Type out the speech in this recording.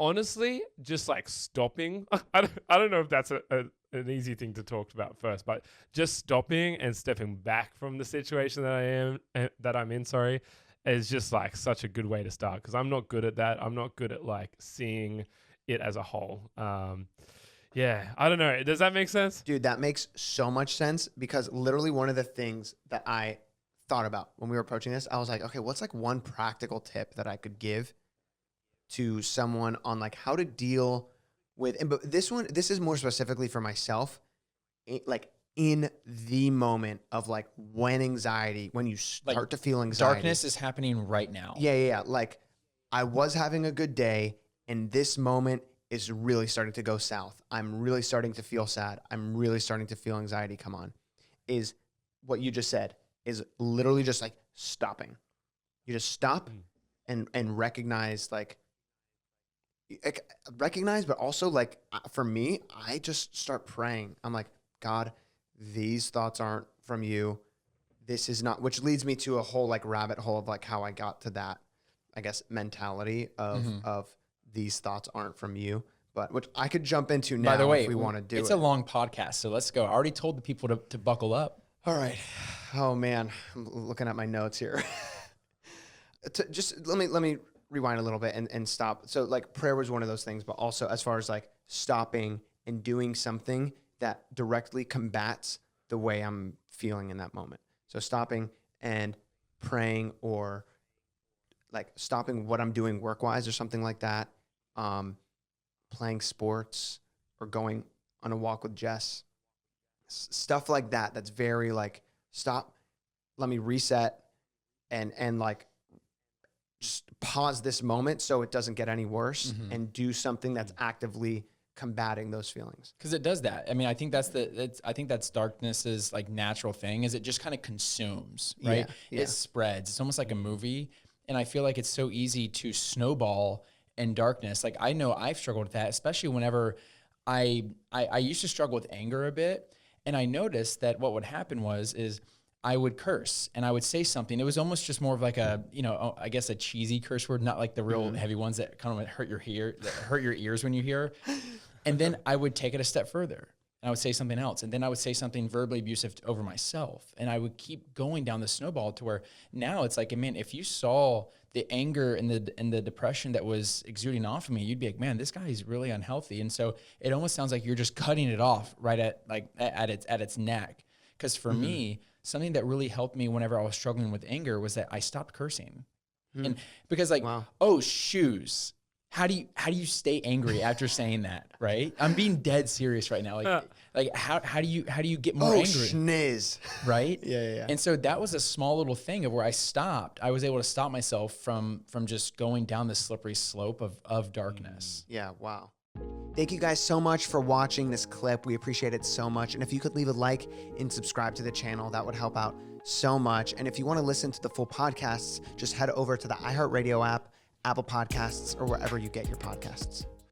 honestly, just like stopping. I don't know if that's an easy thing to talk about first, but just stopping and stepping back from the situation that I'm in, sorry, is just like such a good way to start, because I'm not good at that. I'm not good at like seeing it as a whole. Yeah, I don't know. Does that make sense? Dude, that makes so much sense, because literally one of the things that I thought about when we were approaching this, I was like, okay, what's like one practical tip that I could give to someone on like how to deal with, but this is more specifically for myself, like in the moment of like when you start to feel anxiety. Darkness is happening right now. Yeah. Like I was having a good day, and this moment is really starting to go south. I'm really starting to feel sad. I'm really starting to feel anxiety come on. Is what you just said is literally just like stopping. You just stop and recognize, but also like for me, I just start praying. I'm like, God, these thoughts aren't from you. This is not, which leads me to a whole like rabbit hole of like how I got to that, I guess, mentality of these thoughts aren't from you, but which I could jump into now. By the way, if we want to do it's a long podcast, so let's go. I already told the people to buckle up. All right. Oh man, I'm looking at my notes here. Just let me rewind a little bit and stop. So like prayer was one of those things, but also as far as like stopping and doing something that directly combats the way I'm feeling in that moment. So stopping and praying, or like stopping what I'm doing work-wise or something like that. Playing sports or going on a walk with Jess. Stuff like that. That's very like, stop, let me reset and like just pause this moment so it doesn't get any worse, and do something that's actively combating those feelings. Because it does that. I mean, I think that's darkness's like natural thing, is it just kind of consumes, right? Yeah. It spreads. It's almost like a movie. And I feel like it's so easy to snowball in darkness. Like I know I've struggled with that, especially whenever I used to struggle with anger a bit. And I noticed that what would happen is I would curse and I would say something. It was almost just more of like a, I guess a cheesy curse word, not like the real heavy ones that kind of hurt your ears when you hear. And then I would take it a step further. And I would say something else. And then I would say something verbally abusive over myself. And I would keep going down the snowball to where now it's like, man, if you saw the anger and the depression that was exuding off of me, you'd be like, man, this guy is really unhealthy. And so it almost sounds like you're just cutting it off right at its neck. Because for me, something that really helped me whenever I was struggling with anger was that I stopped cursing. And because like, oh, shoes. How do you stay angry after saying that, right? I'm being dead serious right now. Like how do you get more angry? Schniz. Right? Yeah. And so that was a small little thing of where I was able to stop myself from just going down the slippery slope of darkness. Yeah, wow. Thank you guys so much for watching this clip. We appreciate it so much. And if you could leave a like and subscribe to the channel, that would help out so much. And if you want to listen to the full podcasts, just head over to the iHeartRadio app, Apple Podcasts, or wherever you get your podcasts.